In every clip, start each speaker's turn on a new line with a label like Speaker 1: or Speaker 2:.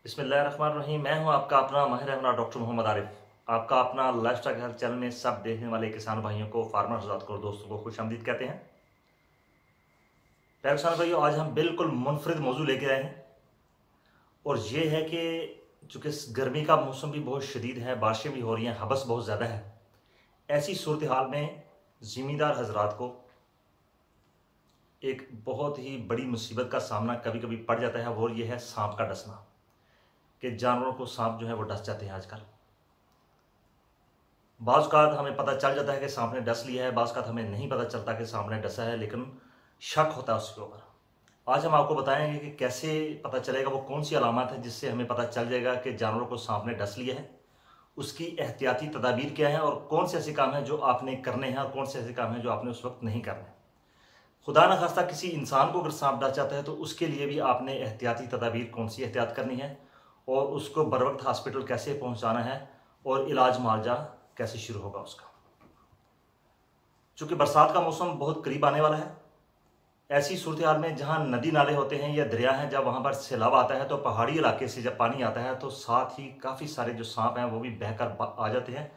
Speaker 1: बिस्मिल्लाहिर्रहमानिर्रहीम। मैं हूं आपका अपना माहिर रहमान डॉक्टर मोहम्मद आरिफ। आपका अपना लाइफस्टाइल हेल्थ चैनल में सब देखने वाले किसान भाइयों को, फार्मर हज़रात को, दोस्तों को खुशामदीद कहते हैं। प्यारे किसान भाइयों, आज हम बिल्कुल मुनफरिद मौजू लेके आए हैं और ये है कि चूँकि गर्मी का मौसम भी बहुत शदीद है, बारिशें भी हो रही हैं, हबस बहुत ज़्यादा है। ऐसी सूरत हाल में ज़िम्मेदार हज़रात को एक बहुत ही बड़ी मुसीबत का सामना कभी कभी पड़ जाता है, वो ये है सांप का डसना। कि जानवरों को सांप जो है वो डस जाते हैं आजकल। बाज़ औक़ात हमें पता चल जाता है कि सांप ने डस लिया है, बाज़ औक़ात हमें नहीं पता चलता कि सांप ने डसा है, लेकिन शक होता है उसके ऊपर। आज हम आपको बताएंगे कि कैसे पता चलेगा, वो कौन सी अलामत है जिससे हमें पता चल जाएगा कि जानवरों को सांप ने डस लिया है, उसकी एहतियाती तदाबीर क्या है और कौन से ऐसे काम हैं जो आपने करने हैं और कौन से ऐसे काम हैं जो आपने उस वक्त नहीं करने। खुदा न खास्ता किसी इंसान को अगर सांप डस जाता है तो उसके लिए भी आपने एहतियाती तदाबीर कौन सी एहतियात करनी है और उसको बर वक्त हॉस्पिटल कैसे पहुँचाना है और इलाज मुआवजा कैसे शुरू होगा उसका। चूँकि बरसात का मौसम बहुत करीब आने वाला है, ऐसी सूरत हाल में जहाँ नदी नाले होते हैं या दरिया हैं, जब वहाँ पर सैलाब आता है तो पहाड़ी इलाके से जब पानी आता है तो साथ ही काफ़ी सारे जो सांप हैं वो भी बहकर आ जाते हैं।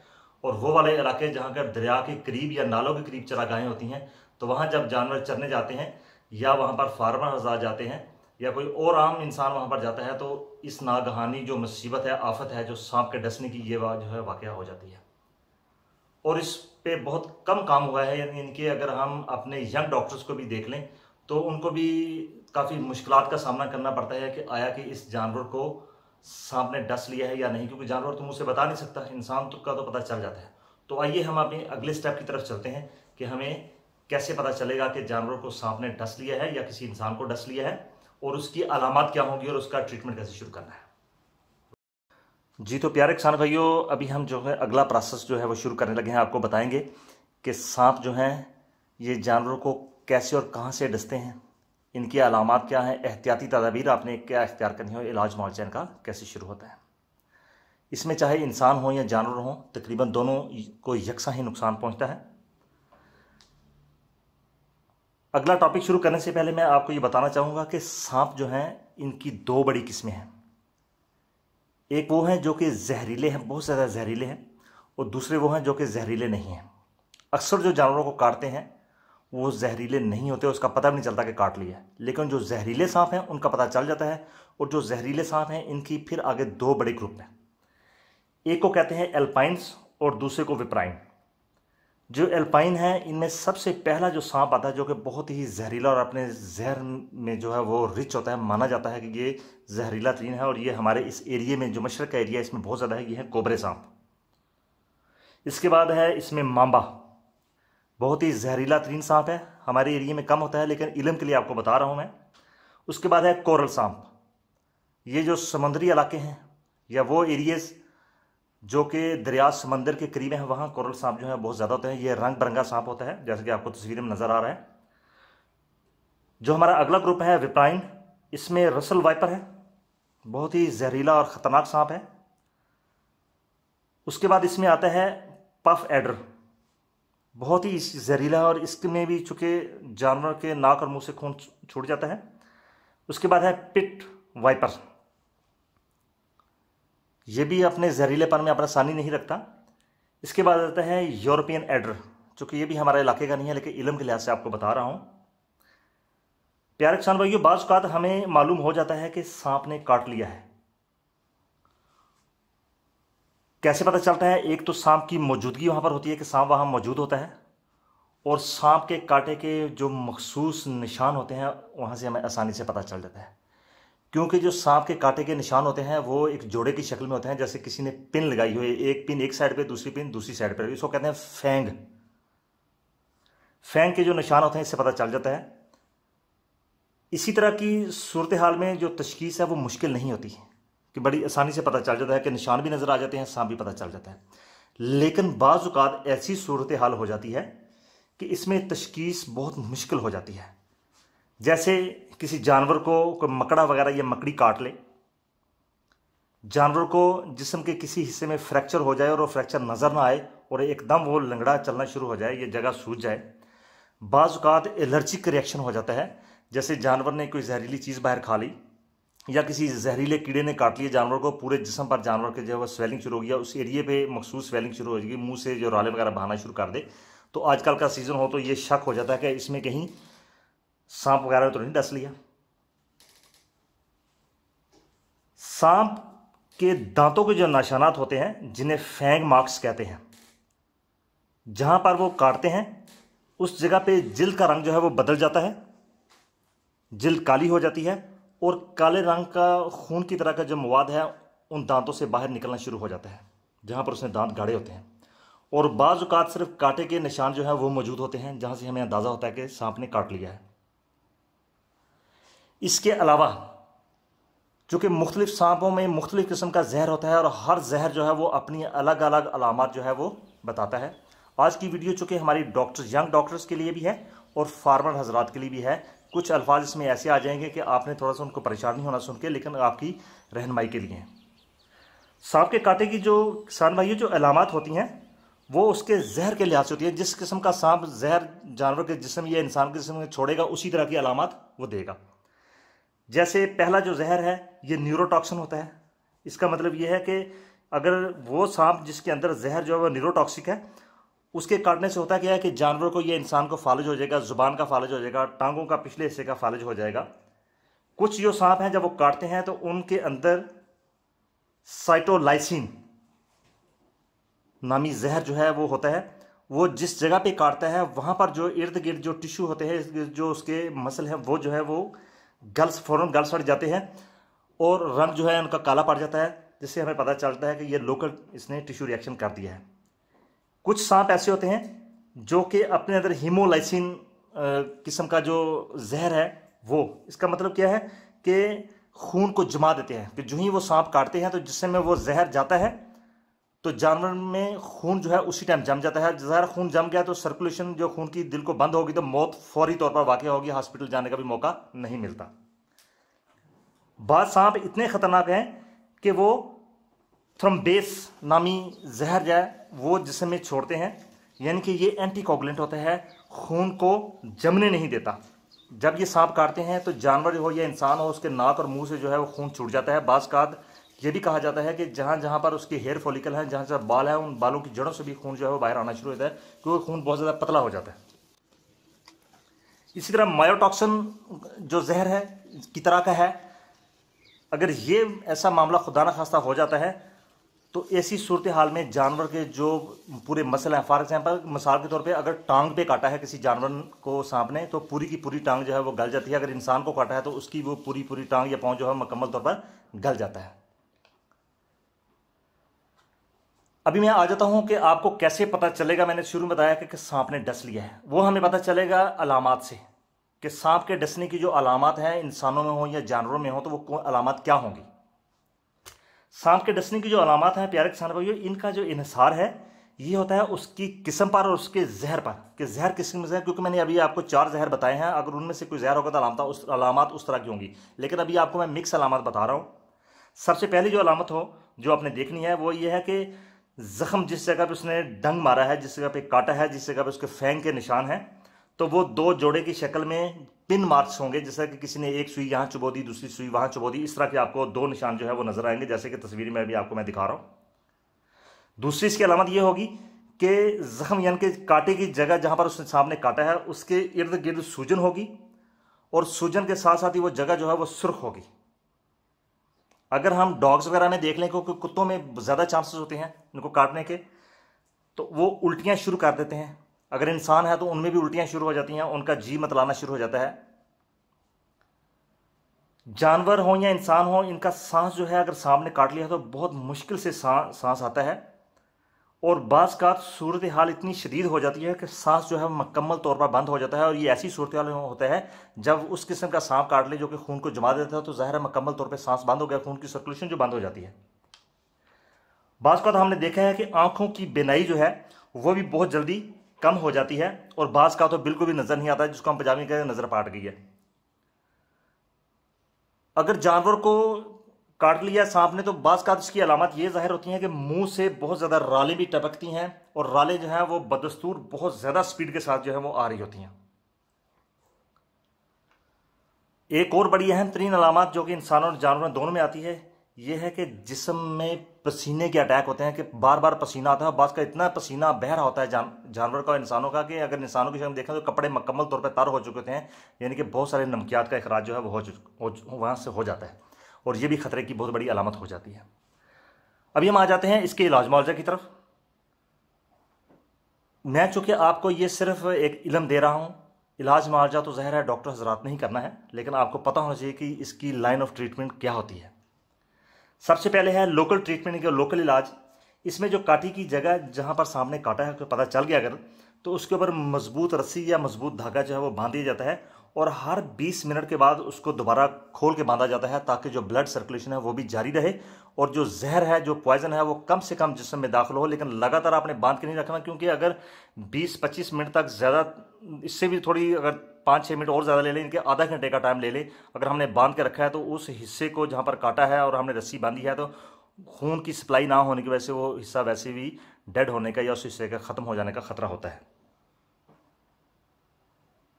Speaker 1: और वो वाले इलाके जहाँ पर दरिया के करीब या नालों के करीब चरागाहें होती हैं, तो वहाँ जब जानवर चरने जाते हैं या वहाँ पर फार्मर हज़ार जाते हैं या कोई और आम इंसान वहाँ पर जाता है, तो इस नागहानी जो मुसीबत है, आफत है, जो सांप के डसने की ये जो है वाक़या हो जाती है। और इस पे बहुत कम काम हुआ है, यानी इनके अगर हम अपने यंग डॉक्टर्स को भी देख लें तो उनको भी काफ़ी मुश्किलात का सामना करना पड़ता है कि आया कि इस जानवर को सांप ने डस लिया है या नहीं, क्योंकि जानवर तो मुझसे बता नहीं सकता, इंसान का तो पता चल जाता है। तो आइए हम अपने अगले स्टेप की तरफ चलते हैं कि हमें कैसे पता चलेगा कि जानवर को सांप ने डस लिया है या किसी इंसान को डस लिया है और उसकी अलामत क्या होंगी और उसका ट्रीटमेंट कैसे शुरू करना है। जी तो प्यारे किसान भाइयों, अभी हम जो है अगला प्रोसेस जो है वो शुरू करने लगे हैं। आपको बताएंगे कि सांप जो हैं ये जानवरों को कैसे और कहाँ से डसते हैं, इनकी अलामत क्या है, एहतियाती तदाबीर आपने क्या इख्तियार करनी हो, इलाज मुआवजा इनका कैसे शुरू होता है। इसमें चाहे इंसान हो या जानवर हो, तकरीबन दोनों को यकसा ही नुकसान पहुँचता है। अगला टॉपिक शुरू करने से पहले मैं आपको ये बताना चाहूँगा कि सांप जो हैं इनकी दो बड़ी किस्में हैं। एक वो हैं जो कि जहरीले हैं, बहुत ज़्यादा जहरीले हैं, और दूसरे वो हैं जो कि जहरीले नहीं हैं। अक्सर जो जानवरों को काटते हैं वो जहरीले नहीं होते, उसका पता भी नहीं चलता कि काट लिया है, लेकिन जो जहरीले सांप हैं उनका पता चल जाता है। और जो जहरीले सांप हैं इनकी फिर आगे दो बड़े ग्रुप हैं। एक को कहते हैं एल्पाइंस और दूसरे को विप्राइन। जो एल्पाइन है इनमें सबसे पहला जो सांप आता है जो कि बहुत ही जहरीला और अपने जहर में जो है वो रिच होता है, माना जाता है कि ये जहरीला तरीन है और ये हमारे इस एरिए में जो मशरक का एरिया है इसमें बहुत ज़्यादा है, ये है कोबरे सांप। इसके बाद है इसमें मांबा, बहुत ही जहरीला तरीन सांप है, हमारे एरिए में कम होता है लेकिन इल्म के लिए आपको बता रहा हूँ मैं। उसके बाद है कोरल सांप। ये जो समुद्री इलाके हैं या वो एरिएज जो कि दरिया समंदर के करीब हैं, वहाँ कोरल सांप जो है बहुत ज़्यादा होते हैं। ये रंग बिरंगा सांप होता है, जैसे कि आपको तस्वीर में नज़र आ रहा है। जो हमारा अगला ग्रुप है विप्राइन, इसमें रसल वाइपर है, बहुत ही जहरीला और ख़तरनाक सांप है। उसके बाद इसमें आता है पफ एडर, बहुत ही जहरीला है और इसमें भी चूँकि जानवर के नाक और मुंह से खून छूट जाता है। उसके बाद है पिट वाइपर, ये भी अपने जहरीलेपन में अपना आसानी नहीं रखता। इसके बाद आता है यूरोपियन एडर, चूँकि ये भी हमारे इलाके का नहीं है लेकिन इल्म के लिहाज से आपको बता रहा हूँ। प्यारे किसान भाइयों, बाज़ औक़ात हमें मालूम हो जाता है कि सांप ने काट लिया है। कैसे पता चलता है? एक तो सांप की मौजूदगी वहाँ पर होती है कि सांप वहाँ मौजूद होता है, और सांप के कांटे के जो मखसूस निशान होते हैं वहाँ से हमें आसानी से पता चल जाता है। क्योंकि जो सांप के कांटे के निशान होते हैं वो एक जोड़े की शक्ल में होते हैं, जैसे किसी ने पिन लगाई हुई है, एक पिन एक साइड पे, दूसरी पिन दूसरी साइड पे, इसको कहते हैं फैंग। फैंग के जो निशान होते हैं इससे पता चल जाता है। इसी तरह की सूरत हाल में जो तशखीस है वो मुश्किल नहीं होती कि बड़ी आसानी से पता चल जाता है कि निशान भी नज़र आ जाते हैं, सांप भी पता चल जाता है। लेकिन बाज़ औक़ात ऐसी सूरत हाल हो जाती है कि इसमें तशखीस बहुत मुश्किल हो जाती है। जैसे किसी जानवर को कोई मकड़ा वगैरह या मकड़ी काट ले, जानवर को जिस्म के किसी हिस्से में फ्रैक्चर हो जाए और वो फ्रैक्चर नज़र ना आए और एकदम वो लंगड़ा चलना शुरू हो जाए, ये जगह सूज जाए। बाज़ औक़ात एलर्जिक रिएक्शन हो जाता है, जैसे जानवर ने कोई जहरीली चीज़ बाहर खा ली या किसी जहरीले कीड़े ने काट लिया जानवर को, पूरे जिस्म पर जानवर के जो है स्वेलिंग शुरू हो गया, उस एरिए पे मखसूस स्वेलिंग शुरू हो जाएगी, मुंह से जो राले वगैरह बहाना शुरू कर दे, तो आजकल का सीज़न हो तो ये शक हो जाता है कि इसमें कहीं सांप वगैरह तो नहीं डस लिया। सांप के दांतों के जो निशानात होते हैं जिन्हें फैंग मार्क्स कहते हैं, जहां पर वो काटते हैं उस जगह पे जिल्द का रंग जो है वो बदल जाता है, जिल्द काली हो जाती है और काले रंग का खून की तरह का जो मवाद है उन दांतों से बाहर निकलना शुरू हो जाता है जहां पर उसने दांत गाढ़े होते हैं। और बाज़ औक़ात सिर्फ कांटे के निशान जो है वो मौजूद होते हैं जहां से हमें अंदाज़ा होता है कि सांप ने काट लिया है। इसके अलावा चूँकि मुख्तलिफ सांपों में मुख्तलिफ किस्म का जहर होता है और हर जहर जो है वो अपनी अलग अलग अलामात जो है वो बताता है। आज की वीडियो चूँकि हमारी यंग डॉक्टर्स के लिए भी है और फार्मर हजरात के लिए भी है, कुछ अल्फाज इसमें ऐसे आ जाएंगे कि आपने थोड़ा सा उनको परेशान नहीं होना सुन के, लेकिन आपकी रहनुमाई के लिए हैं। सांप के कांटे की जो किसान भाइयों जो अलामात होती हैं वो उसके जहर के लिहाज से होती है। जिस किस्म का सांप जहर जानवर के जिस्म या इंसान के जिस्म में छोड़ेगा उसी तरह की अलामात वो देगा। जैसे पहला जो जहर है ये न्यूरोटॉक्सिन होता है। इसका मतलब ये है कि अगर वो सांप जिसके अंदर जहर जो है वो न्यूरोटॉक्सिक है, उसके काटने से होता क्या है कि जानवर को या इंसान को फालिज हो जाएगा, जुबान का फालिज हो जाएगा, टांगों का पिछले हिस्से का फालिज हो जाएगा। कुछ जो सांप हैं जब वो काटते हैं तो उनके अंदर साइटोलाइसिन नामी जहर जो है वो होता है। वो जिस जगह पे काटता है वहां पर जो इर्द गिर्द जो टिश्यू होते हैं, जो उसके मसल हैं, वो जो है वो फौरन गल सड़ जाते हैं और रंग जो है उनका काला पड़ जाता है, जिससे हमें पता चलता है कि ये लोकल इसने टिश्यू रिएक्शन कर दिया है। कुछ सांप ऐसे होते हैं जो कि अपने अंदर हीमोलाइसिन किस्म का जो जहर है वो, इसका मतलब क्या है कि खून को जमा देते हैं कि जो ही वो सांप काटते हैं तो जिससे में वो जहर जाता है तो जानवर में खून जो है उसी टाइम जम जाता है। ज़्यादा खून जम गया तो सर्कुलेशन जो खून की दिल को बंद होगी तो मौत फौरी तौर पर वाक़या होगी, हॉस्पिटल जाने का भी मौका नहीं मिलता। बाद सांप इतने ख़तरनाक हैं कि वो थ्रोम्बेस नामी जहर जो है वो जिस्म में छोड़ते हैं, यानी कि ये एंटीकोगुलेंट होता है, खून को जमने नहीं देता। जब ये सांप काटते हैं तो जानवर हो या इंसान हो उसके नाक और मुंह से जो है वो खून छूट जाता है। बाज़ कात ये भी कहा जाता है कि जहाँ जहाँ पर उसके हेयर फॉलिकल हैं, जहाँ जहाँ बाल हैं, उन बालों की जड़ों से भी खून जो है वो बाहर आना शुरू होता है क्योंकि खून बहुत ज़्यादा पतला हो जाता है। इसी तरह मायोटॉक्सिन जो जहर है की तरह का है। अगर ये ऐसा मामला खुदा न खास्ता हो जाता है तो ऐसी सूरत हाल में जानवर के जो पूरे मसल हैं, फॉर एग्जाम्पल मिसाल के तौर पे अगर टांग पे काटा है किसी जानवर को सांप ने तो पूरी की पूरी टांग जो है वो गल जाती है। अगर इंसान को काटा है तो उसकी वो पूरी पूरी टांग या पाँव जो है मुकम्मल तौर पर गल जाता है। अभी मैं आ जाता हूं कि आपको कैसे पता चलेगा। मैंने शुरू में बताया कि सांप ने डस लिया है, वो हमें पता चलेगा अलामात से कि सांप के डसने की जो अलामात हैं इंसानों में हो या जानवरों में हो तो वो अलामात क्या होंगी। सांप के डसने की जो अलामात हैं प्यारे किसान भाइयों, इनका जो इन्हिसार है ये होता है उसकी किस्म पर और उसके जहर पर कि जहर किस किस्म से है। क्योंकि मैंने अभी आपको 4 जहर बताए हैं, अगर उनमें से कोई जहर होगा तो अलामात उस तरह की होंगी, लेकिन अभी आपको मैं मिक्स अलामत बता रहा हूँ। सबसे पहली जो अलामत हो जो आपने देखनी है वो ये है कि जख्म जिस जगह पे उसने डंग मारा है, जिस जगह पे काटा है, जिस जगह पे उसके फैंग के निशान हैं, तो वो 2 जोड़े की शक्ल में पिन मार्क्स होंगे, जैसा कि किसी ने एक सुई यहाँ चुबो दी, दूसरी सुई वहां चुबो दी, इस तरह के आपको 2 निशान जो है वो नजर आएंगे, जैसे कि तस्वीर में भी आपको मैं दिखा रहा हूं। दूसरी इसकी अलामत यह होगी कि जख्म यानी कि कांटे की जगह जहां पर उसने सांप ने काटा है उसके इर्द गिर्द सूजन होगी और सूजन के साथ साथ ही वो जगह जो है वो सुर्ख होगी। अगर हम डॉग्स वगैरह में देख लें, क्योंकि कुत्तों में ज़्यादा चांसेस होते हैं इनको काटने के, तो वो उल्टियां शुरू कर देते हैं। अगर इंसान है तो उनमें भी उल्टियां शुरू हो जाती हैं, उनका जी मतलाना शुरू हो जाता है। जानवर हो या इंसान हो, इनका सांस जो है अगर सांप ने काट लिया तो बहुत मुश्किल से सांस आता है और बाज़ का सूरत हाल इतनी शदीद हो जाती है कि सांस जो है मुकम्मल तौर पर बंद हो जाता है। और ये ऐसी सूरत हाल होता है जब उस किस्म का सांप काट ले जो कि खून को जमा देता है तो ज़ाहिर है मुकम्मल तौर पर सांस बंद हो गया, खून की सर्कुलेशन जो बंद हो जाती है। बाज़ का हमने देखा है कि आंखों की बिनाई जो है वो भी बहुत जल्दी कम हो जाती है और बाज़ का तो बिल्कुल भी नज़र नहीं आता, जिसको हम पंजाबी कहते हैं नज़र पाट गई है। अगर जानवर को काट लिया सांप ने तो बाज़ का इसकी अलामत ये जाहिर होती हैं कि मुंह से बहुत ज़्यादा रालें भी टपकती हैं और रालें जो हैं वो बदस्तूर बहुत ज़्यादा स्पीड के साथ जो है वो आ रही होती हैं। एक और बड़ी अहम तरीन अलामत जो कि इंसानों और जानवरों दोनों में आती है, ये है कि जिस्म में पसीने के अटैक होते हैं कि बार बार पसीना आता है। बात का इतना पसीना बह रहा होता है जानवर का और इंसानों का कि अगर इंसानों की शक्ल देखें तो कपड़े मुकम्मल तौर पर तर हो चुके होते हैं, यानी कि बहुत सारे नमकियात का अखराज जो है वो वहाँ से हो जाता है और ये भी खतरे की बहुत बड़ी अलामत हो जाती है। अभी हम आ जाते हैं इसके इलाज मुआवजा की तरफ। मैं चूँकि आपको ये सिर्फ एक इल्म दे रहा हूँ, इलाज मुआवजा तो ज़ाहिर है डॉक्टर हजरात ने ही करना है, लेकिन आपको पता होना चाहिए कि इसकी लाइन ऑफ ट्रीटमेंट क्या होती है। सबसे पहले है लोकल ट्रीटमेंट या लोकल इलाज। इसमें जो काटी की जगह जहाँ पर सामने काटा है तो पता चल गया अगर, तो उसके ऊपर मजबूत रस्सी या मजबूत धागा जो है वो बांध दिया जाता है और हर 20 मिनट के बाद उसको दोबारा खोल के बांधा जाता है ताकि जो ब्लड सर्कुलेशन है वो भी जारी रहे और जो जहर है, जो पॉइजन है, वो कम से कम जिस्म में दाखिल हो। लेकिन लगातार आपने बांध के नहीं रखना, क्योंकि अगर 20-25 मिनट तक ज़्यादा, इससे भी थोड़ी अगर 5-6 मिनट और ज़्यादा ले लें, इनके आधा घंटे का टाइम ले लें, अगर हमने बांध के रखा है तो उस हिस्से को जहाँ पर काटा है और हमने रस्सी बांधी है तो खून की सप्लाई ना होने की वजह से वो हिस्सा वैसे भी डेड होने का या उस हिस्से का ख़त्म हो जाने का खतरा होता है।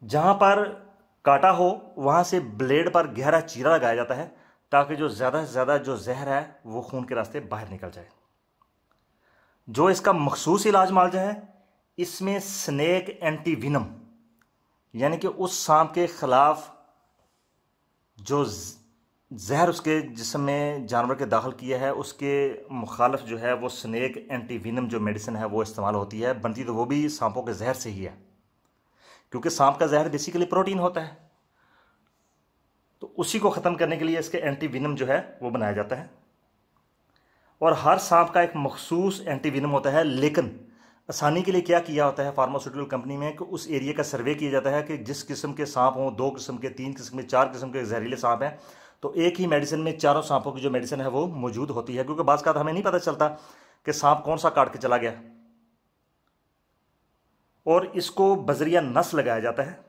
Speaker 1: जहाँ पर काटा हो वहाँ से ब्लेड पर गहरा चीरा लगाया जाता है ताकि जो ज़्यादा से ज़्यादा जो जहर है वो खून के रास्ते बाहर निकल जाए। जो इसका मखसूस इलाज मुआवजा है, इसमें स्नेक एंटीविनम, यानी कि उस सांप के खिलाफ जो जहर उसके जिस्म में जानवर के दाखिल किया है उसके मुखालिफ जो है वो स्नेक एंटीविनम जो मेडिसिन है वो इस्तेमाल होती है। बनती तो वो भी सांपों के जहर से ही है, क्योंकि सांप का जहर बेसिकली प्रोटीन होता है, तो उसी को ख़त्म करने के लिए इसके एंटीविनम जो है वो बनाया जाता है। और हर सांप का एक मखसूस एंटीविनम होता है, लेकिन आसानी के लिए क्या किया होता है फार्मास्यूटिकल कंपनी में कि उस एरिया का सर्वे किया जाता है कि जिस किस्म के सांप हों, 2 किस्म के, 3 किस्म के, 4 किस्म के जहरीले सांप हैं, तो एक ही मेडिसिन में चारों सांपों की जो मेडिसिन है वो मौजूद होती है। क्योंकि बाज़ का हमें नहीं पता चलता कि सांप कौन सा काट के चला गया, और इसको बजरिया नस लगाया जाता है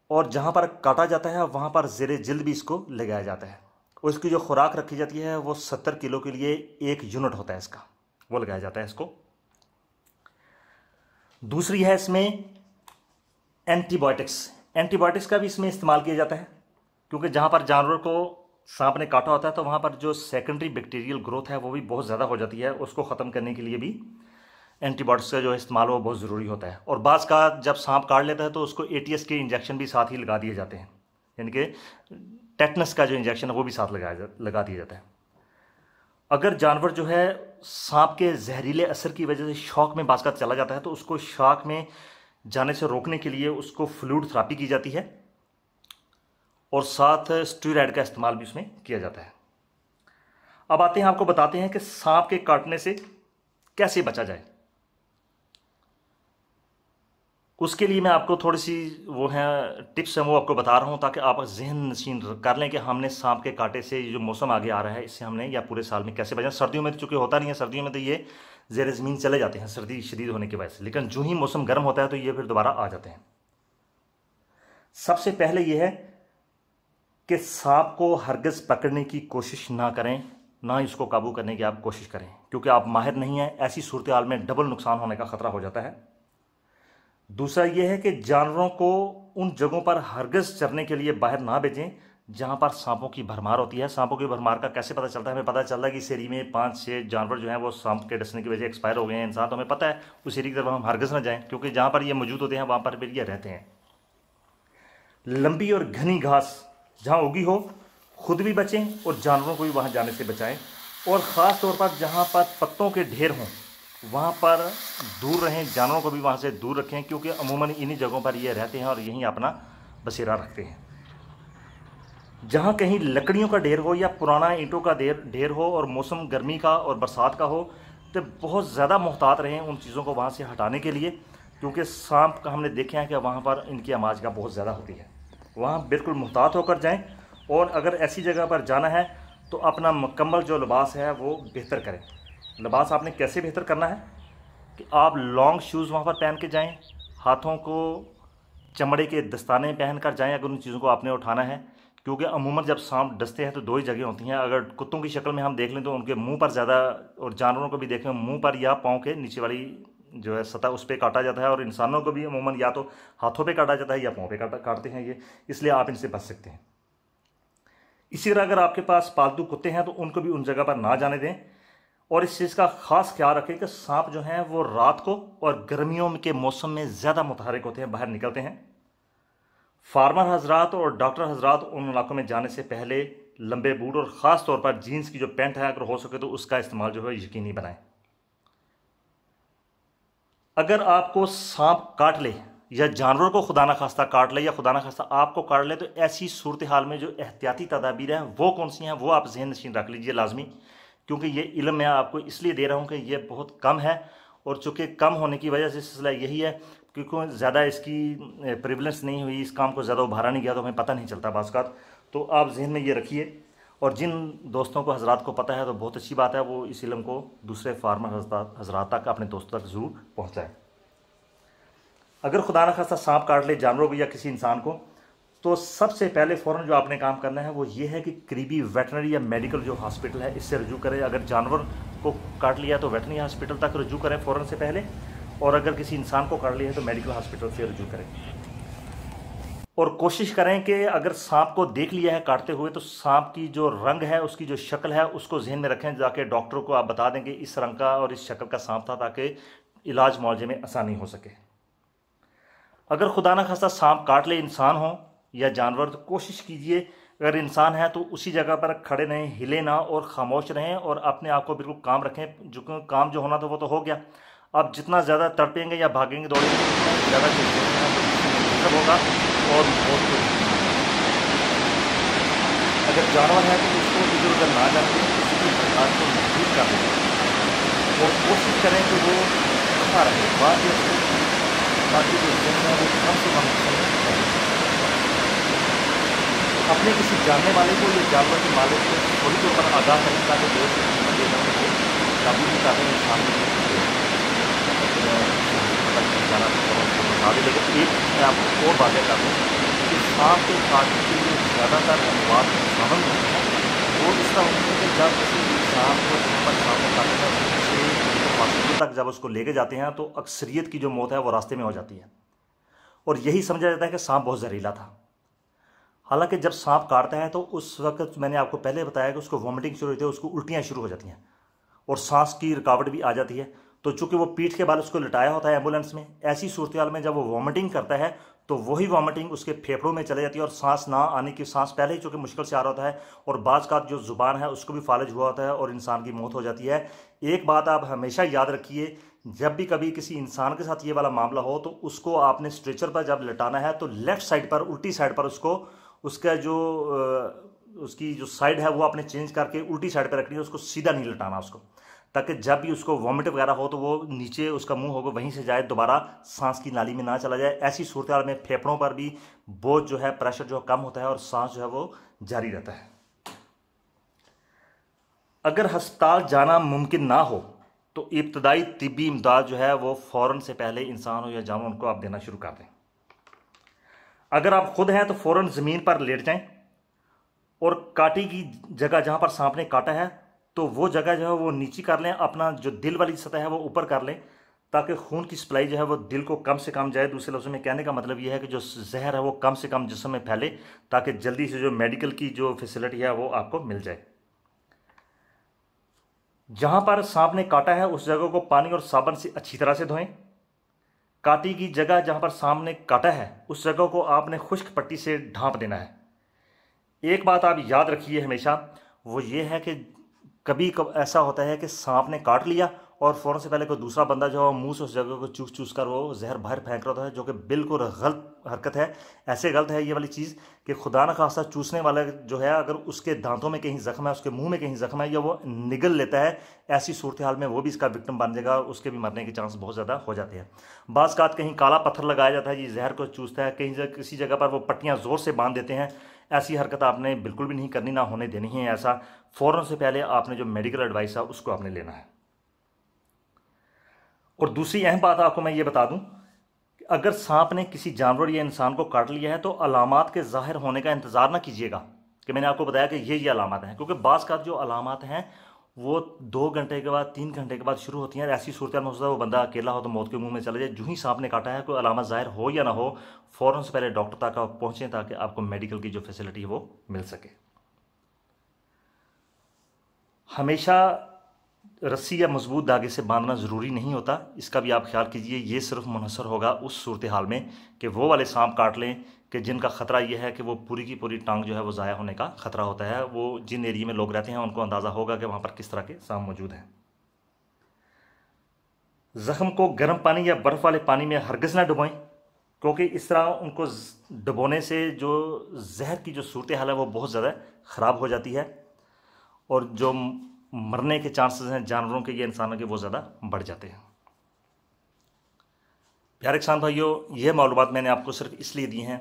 Speaker 1: और जहाँ पर काटा जाता है वहाँ पर ज़ेरे जिल्द भी इसको लगाया जाता है। और इसकी जो खुराक रखी जाती है वो 70 किलो के लिए 1 यूनिट होता है इसका, वो लगाया जाता है इसको। दूसरी है इसमें एंटीबायोटिक्स। एंटीबायोटिक्स का भी इसमें इस्तेमाल किया जाता है, क्योंकि जहाँ पर जानवर को सांप ने काटा होता है तो वहाँ पर जो सेकेंडरी बैक्टीरियल ग्रोथ है वो भी बहुत ज़्यादा हो जाती है। उसको ख़त्म करने के लिए भी एंटीबायोटिक्स का जो इस्तेमाल वो बहुत ज़रूरी होता है। और बाज़ का जब सांप काट लेता है तो उसको ATS के इंजेक्शन भी साथ ही लगा दिए जाते हैं, यानी कि टेटनस का जो इंजेक्शन है वो भी साथ लगा दिया जाता है। अगर जानवर जो है सांप के जहरीले असर की वजह से शॉक में बाज़ का चला जाता है तो उसको शॉक में जाने से रोकने के लिए उसको फ्लूइड थेरेपी की जाती है और साथ स्टेरॉइड का इस्तेमाल भी उसमें किया जाता है। अब आते हैं, आपको बताते हैं कि सांप के काटने से कैसे बचा जाए। उसके लिए मैं आपको थोड़ी सी वो है टिप्स हैं वो आपको बता रहा हूँ ताकि आप जहन नशीन कर लें कि हमने सांप के कांटे से जो मौसम आगे आ रहा है इससे हमने या पूरे साल में कैसे बचें। सर्दियों में तो चूँकि होता नहीं है, सर्दियों में तो ये ज़ेर ज़मीन चले जाते हैं सर्दी शदीद होने की वजह से, लेकिन जो ही मौसम गर्म होता है तो ये फिर दोबारा आ जाते हैं। सबसे पहले ये है कि सांप को हरगिज़ पकड़ने की कोशिश ना करें, ना ही उसको काबू करने की आप कोशिश करें, क्योंकि आप माहिर नहीं हैं। ऐसी सूरत हाल में डबल नुकसान होने का ख़तरा हो जाता है। दूसरा यह है कि जानवरों को उन जगहों पर हरगिज़ चरने के लिए बाहर ना भेजें जहाँ पर सांपों की भरमार होती है। सांपों की भरमार का कैसे पता चलता है? हमें पता चलता है कि इस एरिया में 5-6 जानवर जो हैं वो सांप के डसने की वजह से एक्सपायर हो गए हैं इंसान, तो हमें पता है उस एरिया की तरफ हम हरगिज़ ना जाएं, क्योंकि जहाँ पर ये मौजूद होते हैं वहाँ पर फिर ये रहते हैं। लंबी और घनी घास जहाँ उगी हो खुद भी बचें और जानवरों को भी वहाँ जाने से बचाएं, और ख़ास तौर पर जहाँ पर पत्तों के ढेर हों वहाँ पर दूर रहें, जानवरों को भी वहाँ से दूर रखें, क्योंकि अमूमन इन्हीं जगहों पर ये रहते हैं और यहीं अपना बसेरा रखते हैं। जहाँ कहीं लकड़ियों का ढेर हो या पुराना ईंटों का ढेर हो और मौसम गर्मी का और बरसात का हो तो बहुत ज़्यादा मुहतात रहें उन चीज़ों को वहाँ से हटाने के लिए, क्योंकि सांप का हमने देखे हैं कि वहाँ पर इनकी आमाज का बहुत ज़्यादा होती है। वहाँ बिल्कुल मुहतात होकर जाएं, और अगर ऐसी जगह पर जाना है तो अपना मुकम्मल जो लिबास है वो बेहतर करें। लिबास आपने कैसे बेहतर करना है कि आप लॉन्ग शूज़ वहाँ पर पहन के जाएं, हाथों को चमड़े के दस्ताने पहन कर जाएं अगर उन चीज़ों को आपने उठाना है, क्योंकि अमूमन जब सांप डसते हैं तो 2 ही जगह होती हैं। अगर कुत्तों की शक्ल में हम देख लें तो उनके मुंह पर ज़्यादा, और जानवरों को भी देखें मुंह पर या पाँव के नीचे वाली जो है सतह उस पर काटा जाता है, और इंसानों को भी अमूमन या तो हाथों पे काटा जाता है या पाँव पे काटते हैं ये, इसलिए आप इनसे बच सकते हैं। इसी तरह अगर आपके पास पालतू कुत्ते हैं तो उनको भी उन जगह पर ना जाने दें, और इस चीज़ का खास ख्याल रखें कि सांप जो हैं वो रात को और गर्मियों के मौसम में ज़्यादा मुतहरिक होते हैं, बाहर निकलते हैं। फार्मर हजरात और डॉक्टर हजरात उन इलाकों में जाने से पहले लंबे बूट और ख़ास तौर पर जीन्स की जो पैंट है अगर हो सके तो उसका इस्तेमाल जो है यकीनी बनाएं। अगर आपको सांप काट ले या जानवर को खुदा ना खास्ता काट ले या खुदा ना खास्ता आपको काट ले, तो ऐसी सूरत हाल में जो एहतियाती तदाबीर हैं वो कौन सी हैं वो आप जहन नशीन रख लीजिए लाजमी, क्योंकि ये इल्म मैं आपको इसलिए दे रहा हूँ कि ये बहुत कम है, और चूँकि कम होने की वजह से सिलसिला यही है क्योंकि ज़्यादा इसकी प्रिवलेंस नहीं हुई, इस काम को ज़्यादा उभारा नहीं गया, तो हमें पता नहीं चलता बाज़। तो आप जहन में ये रखिए, और जिन दोस्तों को हजरात को पता है तो बहुत अच्छी बात है, वो इस इल्म को दूसरे फार्मर हजरात तक, अपने दोस्तों तक ज़रूर पहुँचाएँ। अगर खुदा न खास्ता सांप काट ले जानवरों को या किसी इंसान को, तो सबसे पहले फ़ौरन जो आपने काम करना है वो ये है कि करीबी वेटनरी या मेडिकल जो हॉस्पिटल है इससे रजू करें। अगर जानवर को काट लिया तो वेटनरी हॉस्पिटल तक रजू करें फ़ौरन से पहले, और अगर किसी इंसान को काट लिया है तो मेडिकल हॉस्पिटल से रजू करें। और कोशिश करें कि अगर सांप को देख लिया है काटते हुए तो सांप की जो रंग है, उसकी जो शक्ल है, उसको जहन में रखें, जाके डॉक्टर को आप बता देंगे इस रंग का और इस शक्ल का सांप था, ताकि इलाज मुआवजे में आसानी हो सके। अगर खुदा न खास्ता सांप काट ले इंसान हो या जानवर, तो कोशिश कीजिए अगर इंसान है तो उसी जगह पर खड़े रहें, हिले ना और खामोश रहें, और अपने आप को बिल्कुल काम रखें। जो काम जो होना था वो तो हो गया, अब जितना ज़्यादा तड़पेंगे या भागेंगे दौड़ेंगे उतना ज़्यादा मतलब होगा और बहुत कुछ। अगर जानवर है तो उसको इधर उधर ना जाने दें, उसकी प्रकार को महसूस कर दें और कोशिश करें कि वो अच्छा रहे, बात ताकि जो जंग है वो कम से कम अपने किसी जानने वाले को या जानवर के मालिक को थोड़ी तौर पर आगाह करें, ताकि लोग काबू भी काफी सामने जाना बता दें। लेकिन एक मैं आपको और बातें कर दूँ कि सांप को काटने के लिए ज़्यादातर अनुवाद सामन होते हैं, वो इस तरह होते हैं कि जब किसी इंसान को सांप को काटने से हॉस्पिटल तक जब उसको लेके जाते हैं तो अक्सरियत की जो मौत है वो रास्ते में हो जाती है, और यही समझा जाता है कि सांप बहुत जहरीला था। हालांकि जब सांप काटता है तो उस वक्त मैंने आपको पहले बताया कि उसको वॉमिटिंग शुरू होती है, उसको उल्टियाँ शुरू हो जाती हैं और सांस की रुकावट भी आ जाती है। तो चूंकि वो पीठ के बाल उसको लिटाया होता है एम्बुलेंस में, ऐसी सूरत हाल में जब वो वॉमिटिंग करता है तो वही वॉमिटिंग उसके फेफड़ों में चले जाती है, और सांस ना आने की, सांस पहले ही चूंकि मुश्किल से आ रहा होता है, और बाज़ का जो ज़ुबान है उसको भी फालिज हुआ होता है और इंसान की मौत हो जाती है। एक बात आप हमेशा याद रखिए, जब भी कभी किसी इंसान के साथ ये वाला मामला हो तो उसको आपने स्ट्रेचर पर जब लिटाना है तो लेफ्ट साइड पर, उल्टी साइड पर उसको, उसका जो उसकी जो साइड है वो आपने चेंज करके उल्टी साइड पर रखनी है, उसको सीधा नहीं लिटाना उसको, ताकि जब भी उसको वॉमिट वगैरह हो तो वो नीचे उसका मुंह होगा वहीं से जाए, दोबारा सांस की नाली में ना चला जाए। ऐसी सूरत हाल में फेफड़ों पर भी बोझ जो है, प्रेशर जो कम होता है और सांस जो है वो जारी रहता है। अगर अस्पताल जाना मुमकिन ना हो तो इब्तदाई तिब्बी इमदाद जो है वो फ़ौरन से पहले इंसान हो या जानवर उनको आप देना शुरू कर दें। अगर आप खुद हैं तो फ़ौरन ज़मीन पर लेट जाएं और काटी की जगह जहाँ पर सांप ने काटा है तो वो जगह जो है वो नीची कर लें, अपना जो दिल वाली सतह है वो ऊपर कर लें, ताकि खून की सप्लाई जो है वो दिल को कम से कम जाए। दूसरे लफ्ज़ों में कहने का मतलब ये है कि जो जहर है वो कम से कम जिस्म में फैले, ताकि जल्दी से जो मेडिकल की जो फैसिलिटी है वो आपको मिल जाए। जहाँ पर सांप ने काटा है उस जगह को पानी और साबुन से अच्छी तरह से धोएं। काटी की जगह जहाँ पर सांप ने काटा है उस जगह को आपने खुश्क पट्टी से ढांप देना है। एक बात आप याद रखिए हमेशा, वो ये है कि कभी कब ऐसा होता है कि सांप ने काट लिया और फ़ौरन से पहले कोई दूसरा बंदा जो है मुंह से उस जगह को चूस चूस कर वो जहर बाहर फेंक रहा है, जो कि बिल्कुल गलत हरकत है। ऐसे गलत है ये वाली चीज़ कि खुदा न खास्ता चूसने वाला जो है अगर उसके दांतों में कहीं ज़ख्म है, उसके मुंह में कहीं ज़ख्म है या वो निगल लेता है, ऐसी सूरत हाल में वो भी इसका विक्टिम बन जाएगा, उसके भी मरने के चांस बहुत ज़्यादा हो जाते हैं। बाज़ कात कहीं काला पत्थर लगाया जाता है, ये जहर को चूसता है, कहीं किसी जगह पर वो पट्टियाँ ज़ोर से बांध देते हैं। ऐसी हरकत आपने बिल्कुल भी नहीं करनी, ना होने देनी है। ऐसा फ़ौरन से पहले आपने जो मेडिकल एडवाइस है उसको आपने लेना है। और दूसरी अहम बात आपको मैं ये बता दूं कि अगर सांप ने किसी जानवर या इंसान को काट लिया है तो अलामात के ज़ाहिर होने का इंतज़ार ना कीजिएगा कि मैंने आपको बताया कि ये अलामत हैं, क्योंकि बाज़ का जो अलामत हैं वो 2 घंटे के बाद 3 घंटे के बाद शुरू होती हैं। ऐसी सूरत में हो सकता है वो बंदा अकेला हो तो मौत के मुंह में चले जाए। जो ही सांप ने काटा है, कोई अलामत ज़ाहिर हो या ना हो, फ़ौरन से पहले डॉक्टर तक आप पहुँचें ताकि आपको मेडिकल की जो फैसिलिटी है वो मिल सके। हमेशा रस्सी या मजबूत धागे से बांधना ज़रूरी नहीं होता, इसका भी आप ख्याल कीजिए। ये सिर्फ मुनहसर होगा उस सूरत हाल में कि वो वाले सांप काट लें कि जिनका ख़तरा यह है कि वो पूरी की पूरी टांग जो है वो ज़ाया होने का ख़तरा होता है। वो जिन एरिया में लोग रहते हैं उनको अंदाज़ा होगा कि वहाँ पर किस तरह के सांप मौजूद हैं। ज़ख्म को गर्म पानी या बर्फ़ वाले पानी में हरगिज़ ना डुबोएं, क्योंकि इस तरह उनको डुबोने से जो जहर की जो सूरत हाल है वो बहुत ज़्यादा ख़राब हो जाती है और जो मरने के चांसेस हैं जानवरों के या इंसानों के वो ज़्यादा बढ़ जाते हैं। प्यारे किसान भाइयों, ये मालूमात मैंने आपको सिर्फ इसलिए दी हैं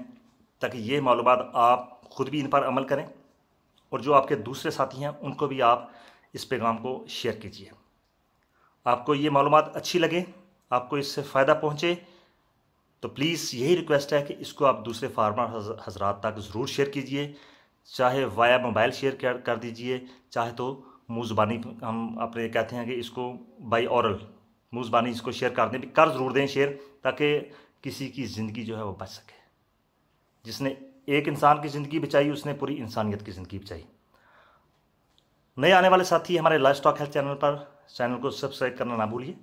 Speaker 1: ताकि ये मालूमात आप ख़ुद भी इन पर अमल करें और जो आपके दूसरे साथी हैं उनको भी आप इस पैगाम को शेयर कीजिए। आपको ये मालूमात अच्छी लगे, आपको इससे फ़ायदा पहुँचे, तो प्लीज़ यही रिक्वेस्ट है कि इसको आप दूसरे फार्मर हजरात तक ज़रूर शेयर कीजिए। चाहे वाया मोबाइल शेयर कर दीजिए, चाहे तो मुँह ज़ुबानी हम अपने कहते हैं कि इसको बाई औरल मुँह ज़ुबानी इसको शेयर कर दें, भी कर ज़रूर दें शेयर, ताकि किसी की ज़िंदगी जो है वो बच सके। जिसने एक इंसान की ज़िंदगी बचाई उसने पूरी इंसानियत की ज़िंदगी बचाई। नए आने वाले साथी हमारे लाइवस्टॉक हेल्थ चैनल को सब्सक्राइब करना ना भूलिए।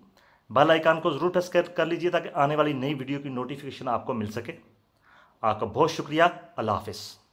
Speaker 1: बेल आइकन को ज़रूर प्रेस कर लीजिए ताकि आने वाली नई वीडियो की नोटिफिकेशन आपको मिल सके। आपका बहुत शुक्रिया। अल्लाह हाफ़िज़।